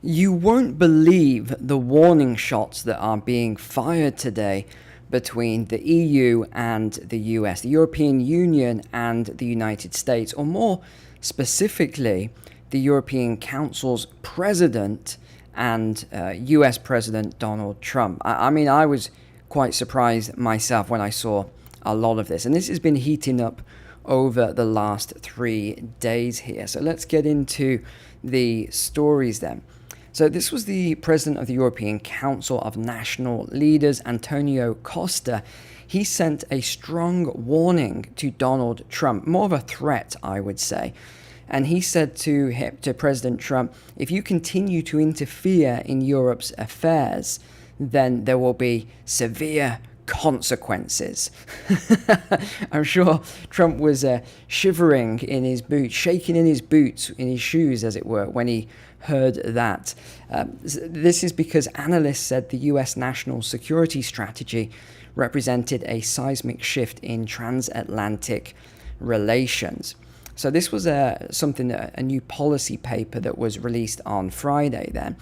You won't believe the warning shots that are being fired today between the EU and the US, the European Union and the United States, or more specifically, the European Council's president and US President Donald Trump. I mean, I was quite surprised myself when I saw a lot of this, and this has been heating up over the last 3 days here. So let's get into the stories then. So this was the president of the European Council of National Leaders, Antonio Costa. He sent a strong warning to Donald Trump, more of a threat, I would say. And he said to President Trump, if you continue to interfere in Europe's affairs, then there will be severe consequences. I'm sure Trump was shivering in his boots, shaking in his boots, in his shoes, as it were, when he heard that. This is because analysts said the US national security strategy represented a seismic shift in transatlantic relations. So this was a new policy paper that was released on Friday then.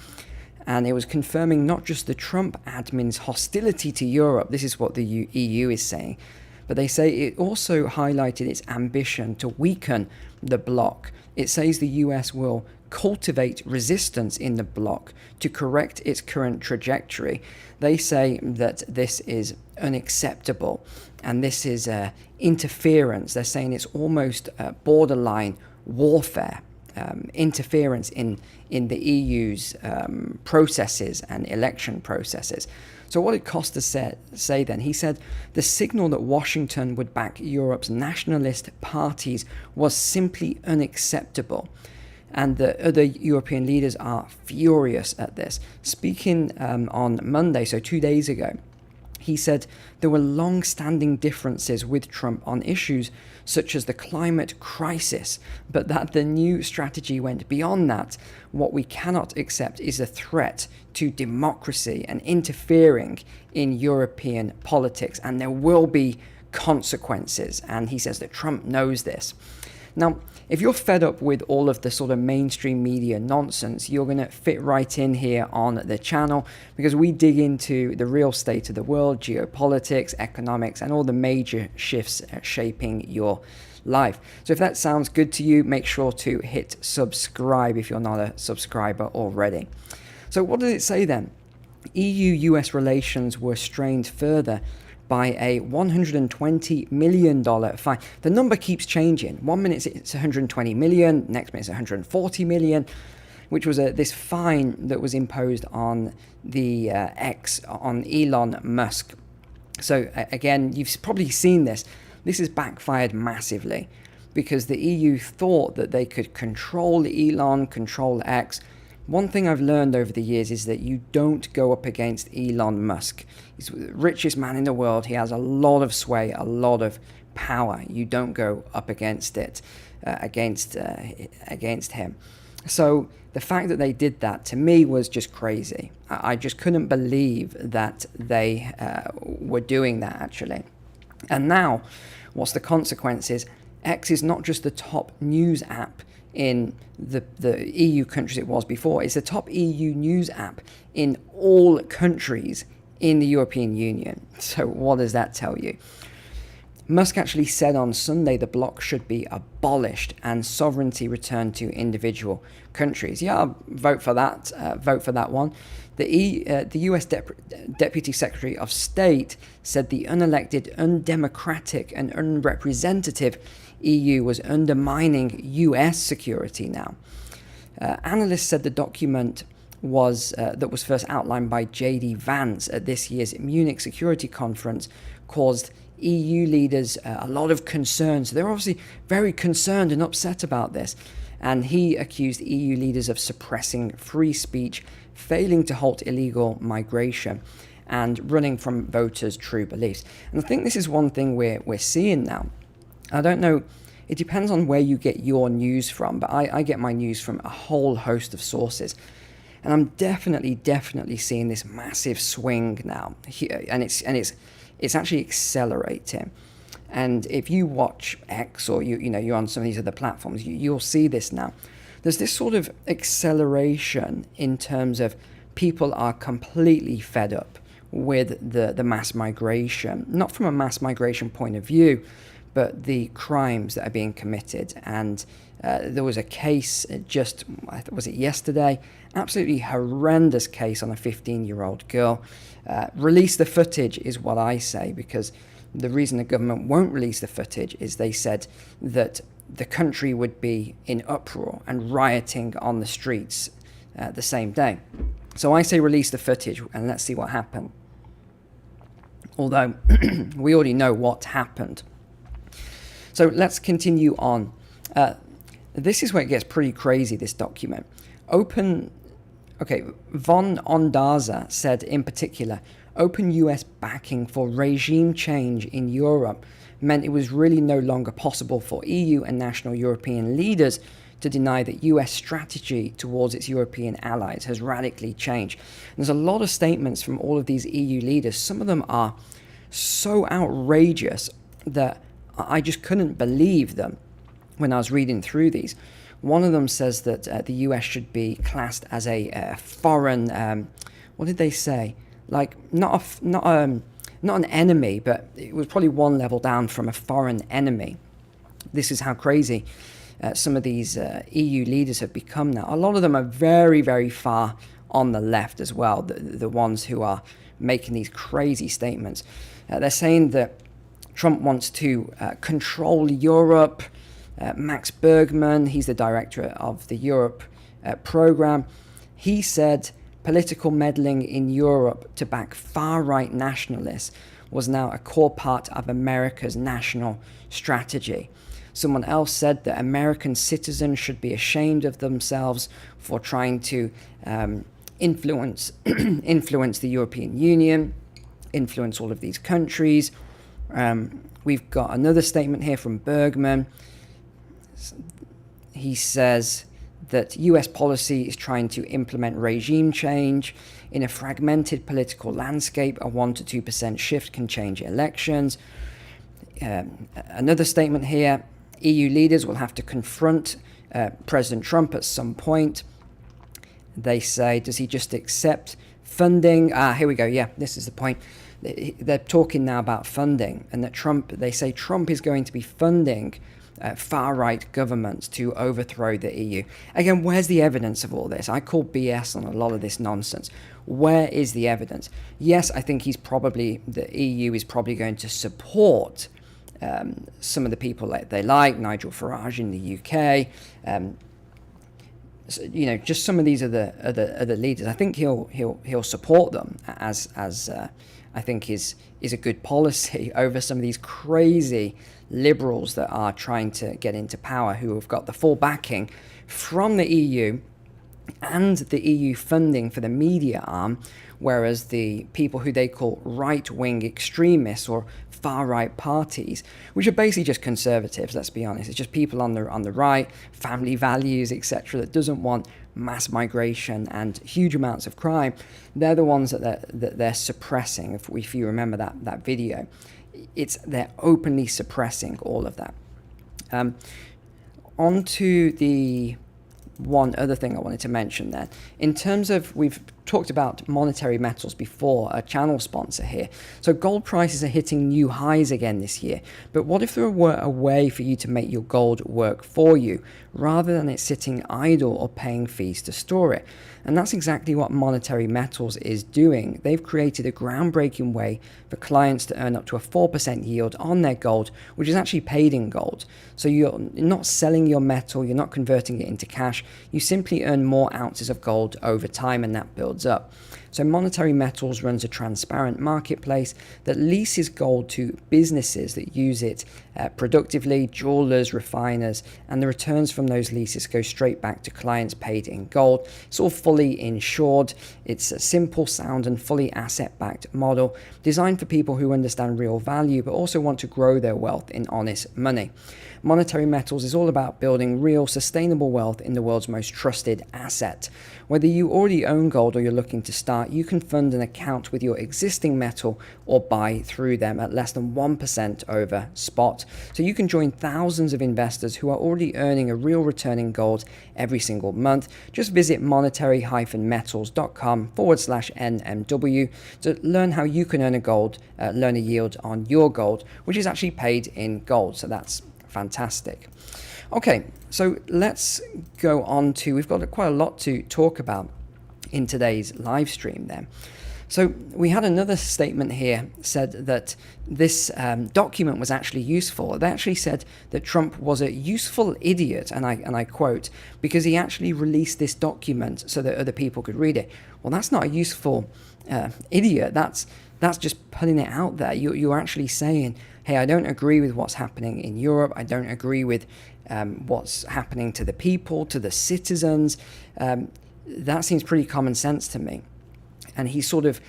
And it was confirming not just the Trump admin's hostility to Europe, this is what the EU is saying, but they say it also highlighted its ambition to weaken the bloc. It says the US will cultivate resistance in the bloc to correct its current trajectory. They say that this is unacceptable and this is interference. They're saying it's almost borderline warfare. Interference in the EU's processes and election processes. So what did Costa say then? He said the signal that Washington would back Europe's nationalist parties was simply unacceptable. And the other European leaders are furious at this. Speaking on Monday, so 2 days ago, he said there were long-standing differences with Trump on issues such as the climate crisis, but that the new strategy went beyond that. What we cannot accept is a threat to democracy and interfering in European politics, and there will be consequences. And he says that Trump knows this. Now, if you're fed up with all of the sort of mainstream media nonsense, you're going to fit right in here on the channel because we dig into the real state of the world, geopolitics, economics, and all the major shifts shaping your life. So if that sounds good to you, make sure to hit subscribe if you're not a subscriber already. So what does it say then? EU-US relations were strained further by a $120 million fine. The number keeps changing. 1 minute it's 120 million, next minute it's 140 million, which was this fine that was imposed on the on Elon Musk. So again, you've probably seen this. This has backfired massively because the EU thought that they could control Elon, control X. One thing I've learned over the years is that you don't go up against Elon Musk. He's the richest man in the world. He has a lot of sway, a lot of power. You don't go up against it, against him. So the fact that they did that to me was just crazy. I just couldn't believe that they were doing that actually. And now, what's the consequences? X is not just the top news app in the EU countries it was before. It's the top EU news app in all countries in the European Union. So what does that tell you? Musk actually said on Sunday the bloc should be abolished and sovereignty returned to individual countries. Yeah, I'll vote for that. Vote for that one. The US Deputy Secretary of State said the unelected, undemocratic and unrepresentative EU was undermining US security now. Analysts said the document that was first outlined by J.D. Vance at this year's Munich Security Conference caused EU leaders a lot of concern. So they're obviously very concerned and upset about this. And he accused EU leaders of suppressing free speech, failing to halt illegal migration, and running from voters' true beliefs. And I think this is one thing we're seeing now. I don't know, it depends on where you get your news from, but I get my news from a whole host of sources. And I'm definitely seeing this massive swing now, and it's actually accelerating. And if you watch X or you're on some of these other platforms, you'll see this now. there's this sort of acceleration in terms of people are completely fed up with the mass migration, not from a mass migration point of view, but the crimes that are being committed. And there was a case just, was it yesterday? Absolutely horrendous case on a 15-year-old girl. Release the footage is what I say, because the reason the government won't release the footage is they said that the country would be in uproar and rioting on the streets the same day. So I say release the footage and let's see what happened. Although we already know what happened. So let's continue on. This is where it gets pretty crazy, this document. Von Ondarza said in particular, open US backing for regime change in Europe meant it was really no longer possible for EU and national European leaders to deny that US strategy towards its European allies has radically changed. There's a lot of statements from all of these EU leaders. Some of them are so outrageous that I just couldn't believe them when I was reading through these. One of them says that the US should be classed as a foreign, what did they say? Like, not an enemy, but it was probably one level down from a foreign enemy. This is how crazy some of these EU leaders have become now. A lot of them are very, very far on the left as well, the ones who are making these crazy statements. They're saying that Trump wants to control Europe. Max Bergman, he's the director of the Europe program, he said political meddling in Europe to back far-right nationalists was now a core part of America's national strategy. Someone else said that American citizens should be ashamed of themselves for trying to influence the European Union, influence all of these countries. We've got another statement here from Bergman. He says that US policy is trying to implement regime change. In a fragmented political landscape, a 1 to 2% shift can change elections. Another statement here, EU leaders will have to confront President Trump at some point. They say, does he just accept funding? Here we go. Yeah, this is the point. They're talking now about funding, and that they say Trump is going to be funding far-right governments to overthrow the EU. Again, where's the evidence of all this? I call BS on a lot of this nonsense. Where is the evidence? Yes, I think the EU is probably going to support some of the people that they like, Nigel Farage in the UK, just some of these other leaders. I think he'll support them as I think is a good policy over some of these crazy liberals that are trying to get into power, who have got the full backing from the EU and the EU funding for the media arm, whereas the people who they call right-wing extremists or far-right parties, which are basically just conservatives, let's be honest, it's just people on the right, family values, etc., that doesn't want mass migration and huge amounts of crime, they're the ones that they're suppressing. If you remember that video, they're openly suppressing all of that. On to the one other thing I wanted to mention there. In terms of, we've talked about monetary metals before, a channel sponsor here. So gold prices are hitting new highs again this year. But what if there were a way for you to make your gold work for you, rather than it sitting idle or paying fees to store it? And that's exactly what Monetary Metals is doing. They've created a groundbreaking way for clients to earn up to a 4% yield on their gold, which is actually paid in gold. So you're not selling your metal, you're not converting it into cash, you simply earn more ounces of gold over time, and that builds up. So Monetary Metals runs a transparent marketplace that leases gold to businesses that use it productively, jewelers, refiners, and the returns from those leases go straight back to clients paid in gold. It's all fully insured. It's a simple, sound, and fully asset-backed model designed for people who understand real value but also want to grow their wealth in honest money. Monetary Metals is all about building real, sustainable wealth in the world's most trusted asset. Whether you already own gold or you're looking to start start, you can fund an account with your existing metal or buy through them at less than 1% over spot. So you can join thousands of investors who are already earning a real return in gold every single month. Just visit monetary-metals.com/NMW to learn how you can learn a yield on your gold, which is actually paid in gold. So that's fantastic. Okay, so let's go on to, we've got quite a lot to talk about in today's live stream then. So we had another statement here said that this document was actually useful. They actually said that Trump was a useful idiot, and I quote, because he actually released this document so that other people could read it. Well, that's not a useful idiot. That's just putting it out there. You're actually saying, hey, I don't agree with what's happening in Europe. I don't agree with what's happening to the people, to the citizens. That seems pretty common sense to me. And he's sort of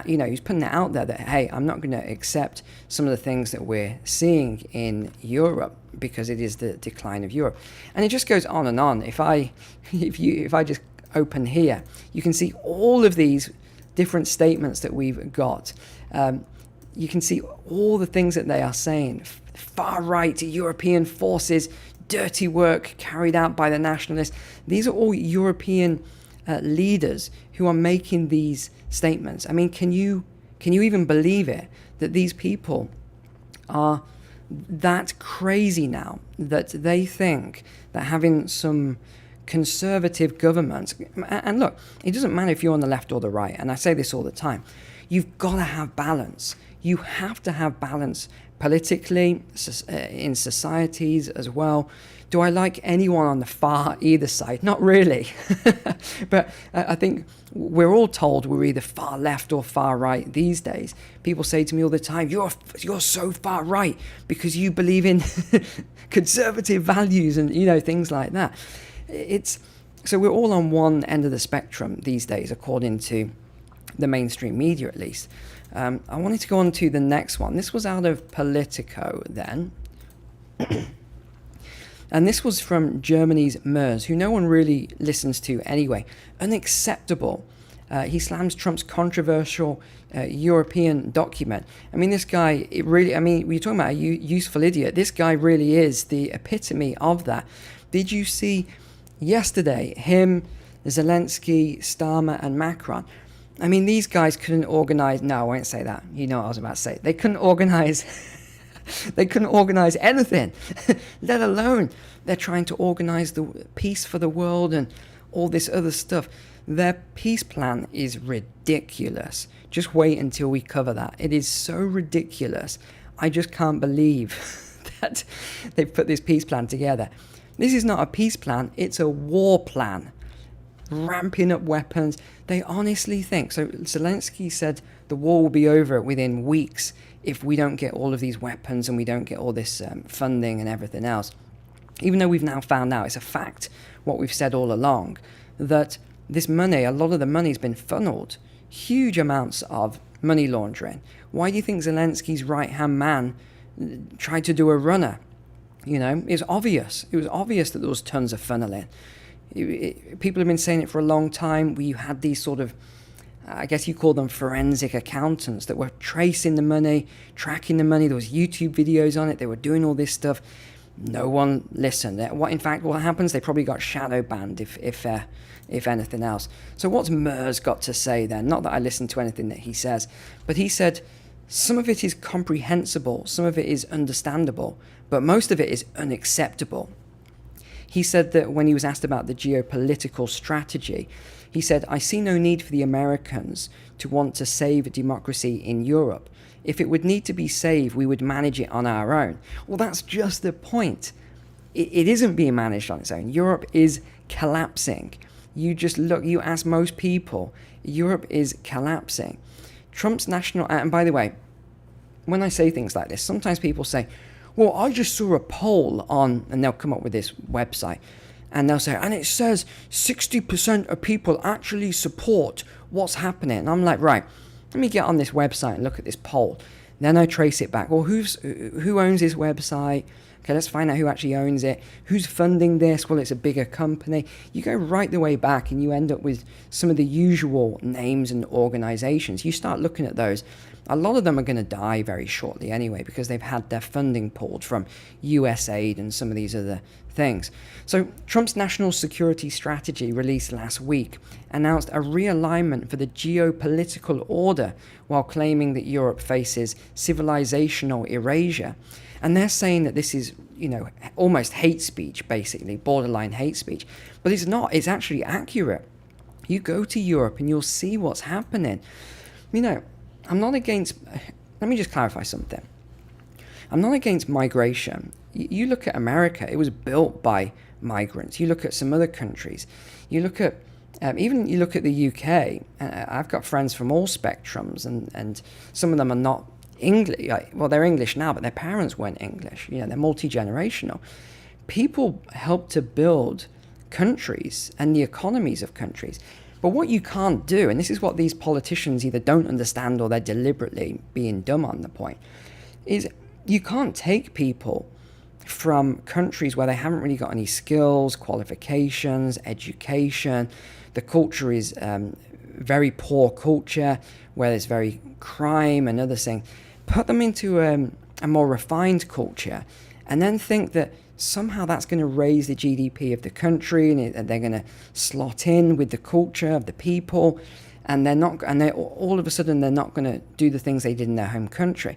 he's putting it out there that, hey, I'm not going to accept some of the things that we're seeing in Europe because it is the decline of Europe. And it just goes on and on. If I just open here, you can see all of these different statements that we've got. You can see all the things that they are saying. Far right European forces, dirty work carried out by the nationalists. These are all European leaders who are making these statements. I mean, can you even believe it, that these people are that crazy now that they think that having some conservative government, and look, it doesn't matter if you're on the left or the right, and I say this all the time, you've got to have balance. You have to have balance politically, in societies as well. Do I like anyone on the far either side? Not really. But I think we're all told we're either far left or far right these days. People say to me all the time, you're so far right because you believe in conservative values and things like that. So we're all on one end of the spectrum these days, according to the mainstream media at least. I wanted to go on to the next one. This was out of Politico then. And this was from Germany's Merz, who no one really listens to anyway. Unacceptable. He slams Trump's controversial European document. I mean, this guy, we're talking about a useful idiot. This guy really is the epitome of that. Did you see yesterday him, Zelensky, Starmer, and Macron? I mean, these guys couldn't organize. No, I won't say that. You know what I was about to say. They couldn't organize. They couldn't organize anything, let alone they're trying to organize the peace for the world and all this other stuff. Their peace plan is ridiculous. Just wait until we cover that. It is so ridiculous. I just can't believe that they've put this peace plan together. This is not a peace plan. It's a war plan. Ramping up weapons. They honestly think. So Zelensky said the war will be over within weeks if we don't get all of these weapons and we don't get all this funding and everything else. Even though we've now found out, it's a fact, what we've said all along, that this money, a lot of the money's been funneled. Huge amounts of money laundering. Why do you think Zelensky's right-hand man tried to do a runner? It's obvious. It was obvious that there was tons of funneling. People have been saying it for a long time. You had these sort of, I guess you call them forensic accountants that were tracing the money, tracking the money. There was YouTube videos on it. They were doing all this stuff. No one listened. In fact, what happens? They probably got shadow banned if anything else. So what's Merz got to say then? Not that I listen to anything that he says, but he said some of it is comprehensible, some of it is understandable, but most of it is unacceptable. He said that when he was asked about the geopolitical strategy, he said, I see no need for the Americans to want to save democracy in Europe. If it would need to be saved, we would manage it on our own. Well, that's just the point. It isn't being managed on its own. Europe is collapsing. You ask most people, Europe is collapsing. Trump's national, and by the way, when I say things like this, sometimes people say, well, I just saw a poll on, and they'll come up with this website, and they'll say, and it says 60% of people actually support what's happening. And I'm like, right, let me get on this website and look at this poll. Then I trace it back. Well, who owns this website? Okay, let's find out who actually owns it. Who's funding this? Well, it's a bigger company. You go right the way back and you end up with some of the usual names and organizations. You start looking at those. A lot of them are going to die very shortly anyway because they've had their funding pulled from USAID and some of these other things. So Trump's national security strategy released last week announced a realignment for the geopolitical order while claiming that Europe faces civilizational erasure. And they're saying that this is, almost hate speech, basically, borderline hate speech. But it's not. It's actually accurate. You go to Europe and you'll see what's happening. I'm not against... Let me just clarify something. I'm not against migration. You look at America, it was built by migrants. You look at some other countries. You look at... even you look at the UK. I've got friends from all spectrums, and some of them are not English. Well, they're English now, but their parents weren't English. They're multi-generational. People help to build countries and the economies of countries. But what you can't do, and this is what these politicians either don't understand or they're deliberately being dumb on the point, is you can't take people from countries where they haven't really got any skills, qualifications, education. The culture is very poor culture, where there's very crime and other things. Put them into a more refined culture and then think that somehow that's going to raise the GDP of the country and they're going to slot in with the culture of the people, and they're all of a sudden they're not going to do the things they did in their home country.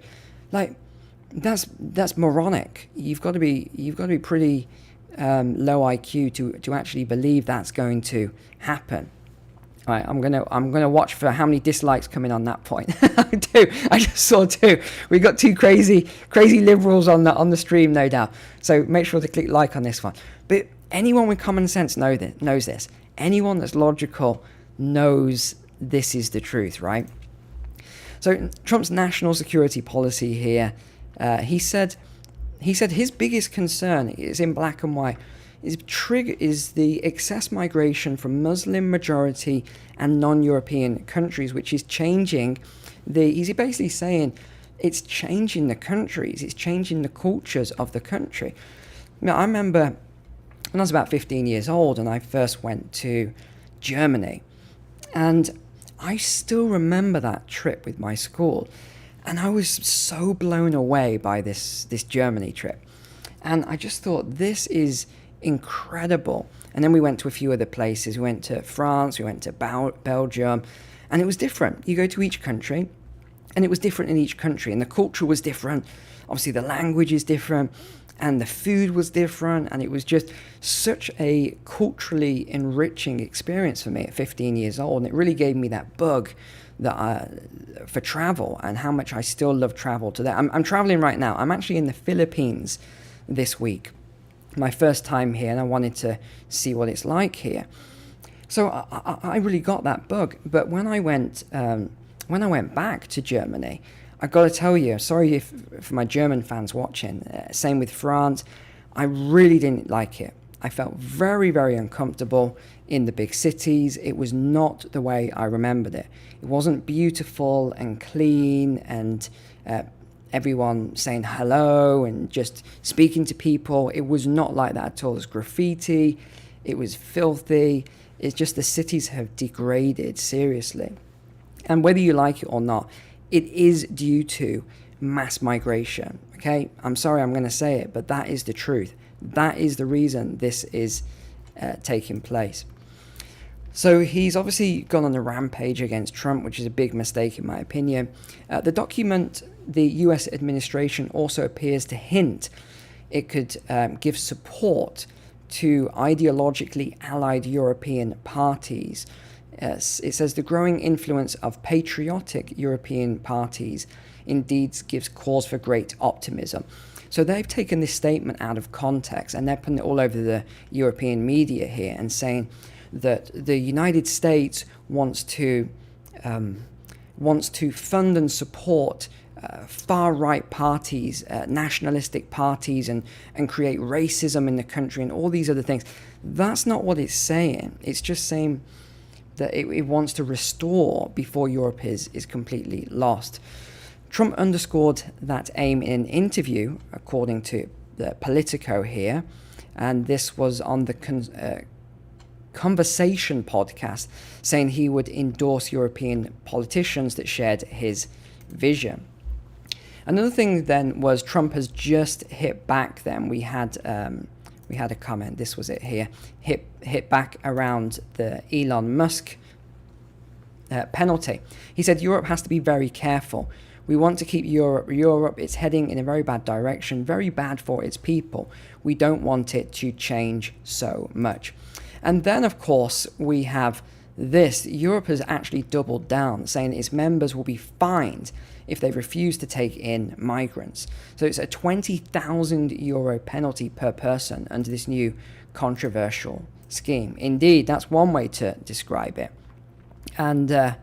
That's moronic. You've got to be pretty low IQ to actually believe that's going to happen. All right, I'm gonna watch for how many dislikes come in on that point. I just saw 2. We got 2 crazy liberals on the stream, no doubt. So make sure to click like on this one. But anyone with common sense knows this. Anyone that's logical knows this is the truth, right? So Trump's national security policy here, he said his biggest concern is in black and white. Is the excess migration from Muslim majority and non-European countries, which is changing he's basically saying it's changing the countries, it's changing the cultures of the country. I remember when I was about 15 years old and I first went to Germany, and I still remember that trip with my school, and I was so blown away by this Germany trip, and I just thought, this is incredible. And then we went to a few other places. We went to France, we went to Belgium, and it was different. You go to each country and it was different in each country, and the culture was different. Obviously the language is different and the food was different, and it was just such a culturally enriching experience for me at 15 years old, and it really gave me that bug for travel, and how much I still love travel today. I'm traveling right now. I'm actually in the Philippines this week. My first time here, and I wanted to see what it's like here. So I really got that bug. But when I went back to Germany, I got to tell you, sorry for my German fans watching, same with France, I really didn't like it. I felt very, very uncomfortable in the big cities. It was not the way I remembered it. It wasn't beautiful and clean and everyone saying hello and just speaking to people. It was not like that at all. It was graffiti. It was filthy. It's just the cities have degraded seriously. And whether you like it or not, it is due to mass migration. Okay? I'm sorry I'm going to say it, but that is the truth. That is the reason this is taking place. So he's obviously gone on a rampage against Trump, which is a big mistake in my opinion. The document, the US administration also appears to hint it could give support to ideologically allied European parties. It says the growing influence of patriotic European parties indeed gives cause for great optimism. So they've taken this statement out of context and they're putting it all over the European media here and saying that the United States wants to fund and support far-right parties, nationalistic parties, and create racism in the country and all these other things. That's not what it's saying. It's just saying that it wants to restore before Europe is completely lost. Trump underscored that aim in an interview, according to the Politico here, and this was on the Conversation podcast, saying he would endorse European politicians that shared his vision. Another thing then was Trump has just hit back. Then we had a comment. This was it here. Hit back around the Elon Musk penalty. He said Europe has to be very careful. We want to keep Europe. It's heading in a very bad direction, very bad for its people. We don't want it to change so much. And then, of course, we have this. Europe has actually doubled down, saying its members will be fined if they refuse to take in migrants. So it's a €20,000 penalty per person under this new controversial scheme. Indeed, that's one way to describe it. And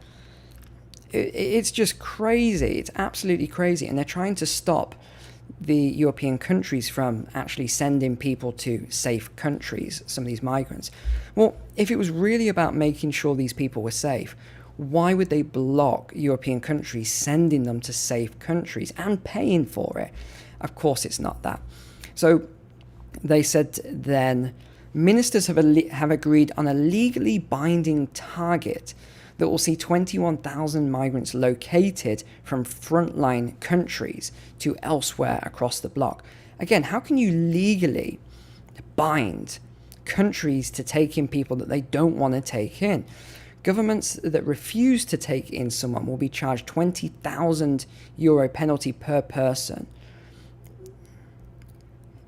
it's just crazy. It's absolutely crazy. And they're trying to stop the European countries from actually sending people to safe countries, some of these migrants. Well, if it was really about making sure these people were safe, why would they block European countries sending them to safe countries and paying for it? Of course it's not that. So they said then, ministers have agreed on a legally binding target that will see 21,000 migrants located from frontline countries to elsewhere across the bloc. Again, how can you legally bind countries to take in people that they don't want to take in? Governments that refuse to take in someone will be charged €20,000 penalty per person.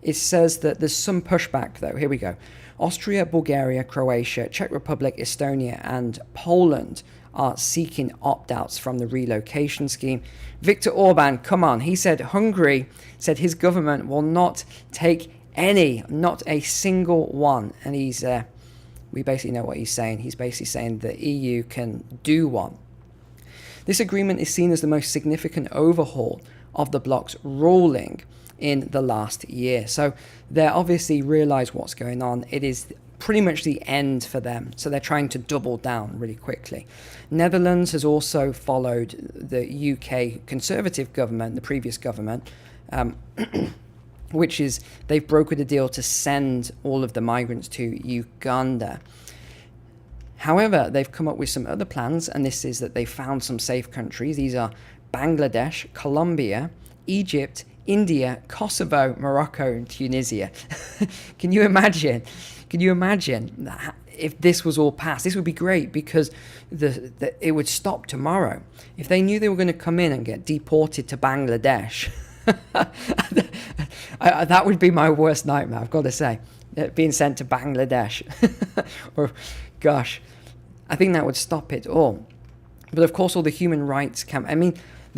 It says that there's some pushback though. Here we go. Austria, Bulgaria, Croatia, Czech Republic, Estonia, and Poland are seeking opt-outs from the relocation scheme. Viktor Orban, come on, he said Hungary said his government will not take any, not a single one. And we basically know what he's saying. He's basically saying the EU can do one. This agreement is seen as the most significant overhaul of the bloc's ruling in the last year. So they obviously realize what's going on. It is pretty much the end for them. So they're trying to double down really quickly. Netherlands has also followed the UK Conservative government, the previous government, which is they've brokered a deal to send all of the migrants to Uganda. However, they've come up with some other plans, and this is that they found some safe countries. These are Bangladesh, Colombia, Egypt, India, Kosovo, Morocco, and Tunisia. Can you imagine? Can you imagine that if this was all passed? This would be great because it would stop tomorrow. If they knew they were going to come in and get deported to Bangladesh, that would be my worst nightmare, I've got to say, being sent to Bangladesh. Or, gosh, I think that would stop it all. But of course, all the human rights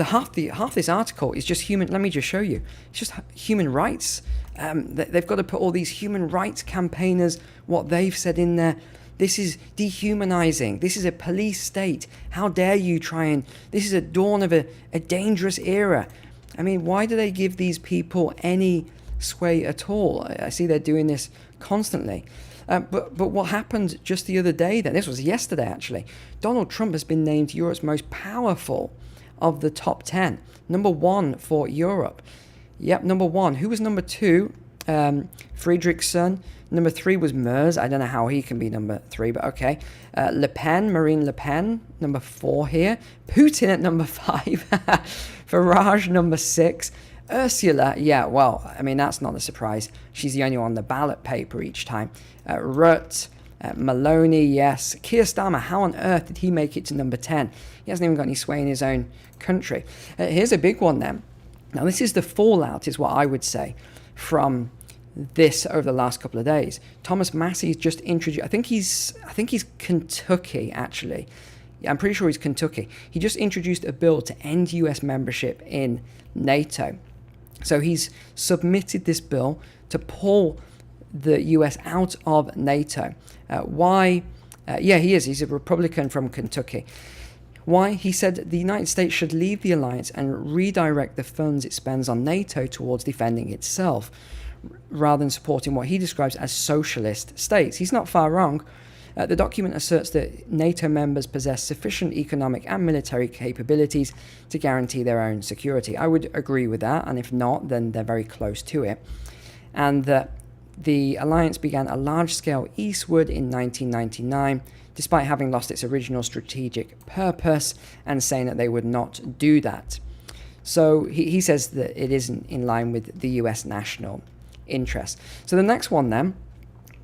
half this article is just human. Let me just show you. It's just human rights. They've got to put all these human rights campaigners, what they've said in there. This is dehumanizing. This is a police state. How dare you try and... This is a dawn of a dangerous era. I mean, why do they give these people any sway at all? I see they're doing this constantly. But what happened just the other day then? This was yesterday, actually. Donald Trump has been named Europe's most powerful of the top 10. Number 1 for Europe. Yep, number 1. Who was number 2? Friedrichsen. Number 3 was Merz. I don't know how he can be number 3, but okay. Marine Le Pen, number 4 here. Putin at number 5. Farage, number 6. Ursula, yeah, well, I mean, that's not a surprise. She's the only one on the ballot paper each time. Rutte, Maloney, yes. Keir Starmer, how on earth did he make it to number 10? He hasn't even got any sway in his own country. Here's a big one then. Now, this is the fallout, is what I would say, from this over the last couple of days. Thomas Massey's just introduced, I think he's Kentucky, actually. Yeah, I'm pretty sure he's Kentucky. He just introduced a bill to end US membership in NATO. So he's submitted this bill to pull the US out of NATO. Why? Yeah, he is. He's a Republican from Kentucky. Why? He said the United States should leave the alliance and redirect the funds it spends on NATO towards defending itself, rather than supporting what he describes as socialist states. He's not far wrong. The document asserts that NATO members possess sufficient economic and military capabilities to guarantee their own security. I would agree with that, and if not, then they're very close to it. and that the alliance began a large-scale eastward in 1999, despite having lost its original strategic purpose, and saying that they would not do that. So he says that it isn't in line with the US national interest. So the next one then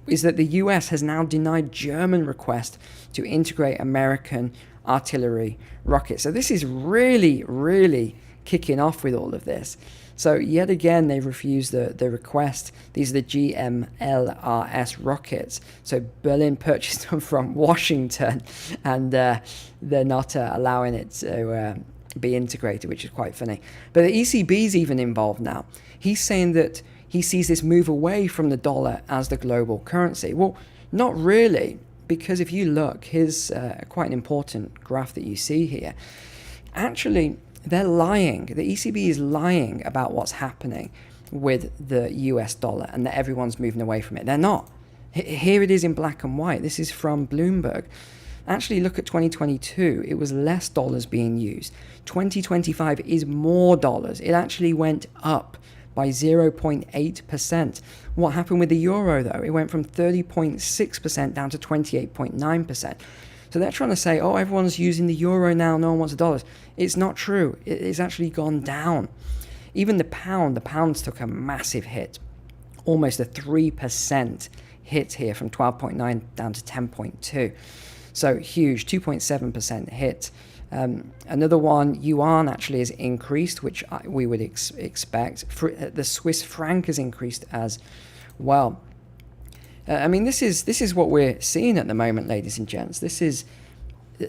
is that the US has now denied German request to integrate American artillery rockets. So this is really, really kicking off with all of this. So yet again, they refused the request. These are the GMLRS rockets. So Berlin purchased them from Washington, and they're not allowing it to be integrated, which is quite funny. But the ECB is even involved now. He's saying that he sees this move away from the dollar as the global currency. Well, not really, because if you look, here's quite an important graph that you see here. Actually, they're lying. The ECB is lying about what's happening with the US dollar and that everyone's moving away from it. They're not. Here it is in black and white. This is from Bloomberg. Actually, look at 2022. It was less dollars being used. 2025 is more dollars. It actually went up by 0.8%. What happened with the euro, though? It went from 30.6% down to 28.9%. So they're trying to say, oh, everyone's using the euro now, no one wants the dollars. It's not true. It's actually gone down. Even the pounds took a massive hit, almost a 3% hit here from 12.9 down to 10.2. So huge, 2.7% hit. Another one, yuan actually has increased, which we would expect. The Swiss franc has increased as well. I mean, this is what we're seeing at the moment, ladies and gents.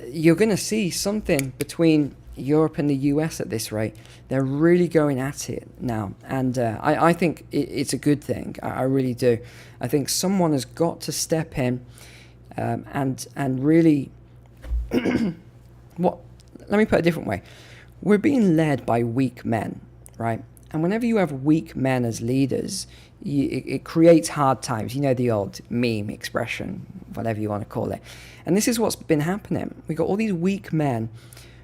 You're going to see something between Europe and the US at this rate. They're really going at it now, and I think it's a good thing. I really do. I think someone has got to step in and really let me put it a different way. We're being led by weak men, right? And whenever you have weak men as leaders, it creates hard times. You know, the old meme expression, whatever you want to call it. And this is what's been happening. We've got all these weak men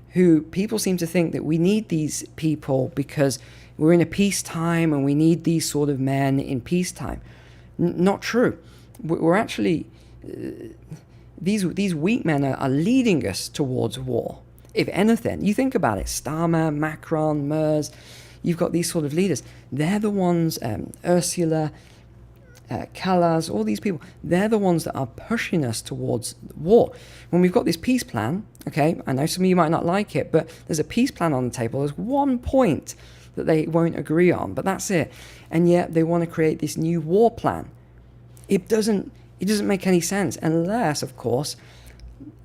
who people seem to think that we need these people because we're in a peacetime and we need these sort of men in peacetime. Not true. We're actually, these weak men are leading us towards war. If anything, you think about it, Starmer, Macron, Merz, you've got these sort of leaders. They're the ones, Ursula, Callas, all these people, they're the ones that are pushing us towards war. When we've got this peace plan, okay, I know some of you might not like it, but there's a peace plan on the table. There's one point that they won't agree on, but that's it. And yet they want to create this new war plan. It doesn't make any sense unless, of course,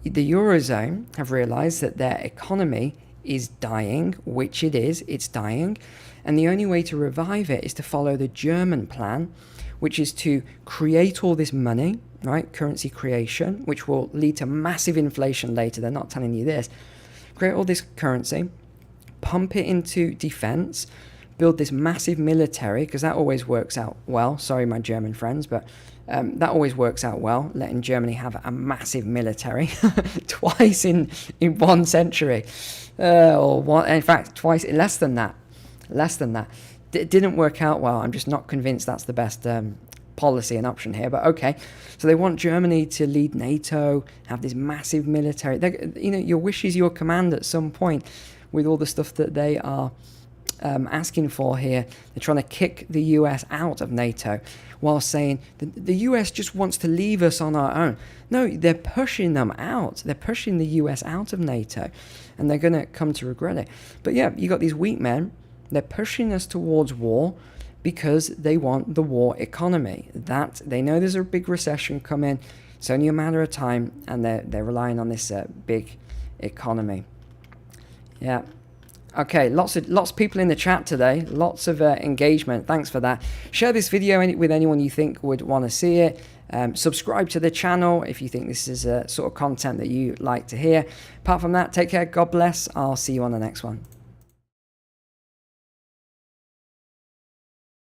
the Eurozone have realized that their economy is dying, which it is, it's dying. And the only way to revive it is to follow the German plan, which is to create all this money, right? Currency creation, which will lead to massive inflation later. They're not telling you this. Create all this currency, pump it into defense, build this massive military, because that always works out well. Sorry, my German friends, but that always works out well, letting Germany have a massive military twice in 1 century. In fact, twice, less than that. It didn't work out well. I'm just not convinced that's the best policy and option here, but okay. So they want Germany to lead NATO, have this massive military. Your wish is your command at some point with all the stuff that they are asking for here. They're trying to kick the US out of NATO while saying the US just wants to leave us on our own. No, they're pushing them out. They're pushing the US out of NATO, and they're going to come to regret it. But yeah, you got these weak men. They're pushing us towards war because they want the war economy. That they know there's a big recession coming. It's only a matter of time, and they're relying on this big economy. Yeah. Okay, lots of people in the chat today, lots of engagement. Thanks for that. Share this video with anyone you think would want to see it. Subscribe to the channel if you think this is a sort of content that you like to hear. Apart from that, take care, God bless. I'll see you on the next one.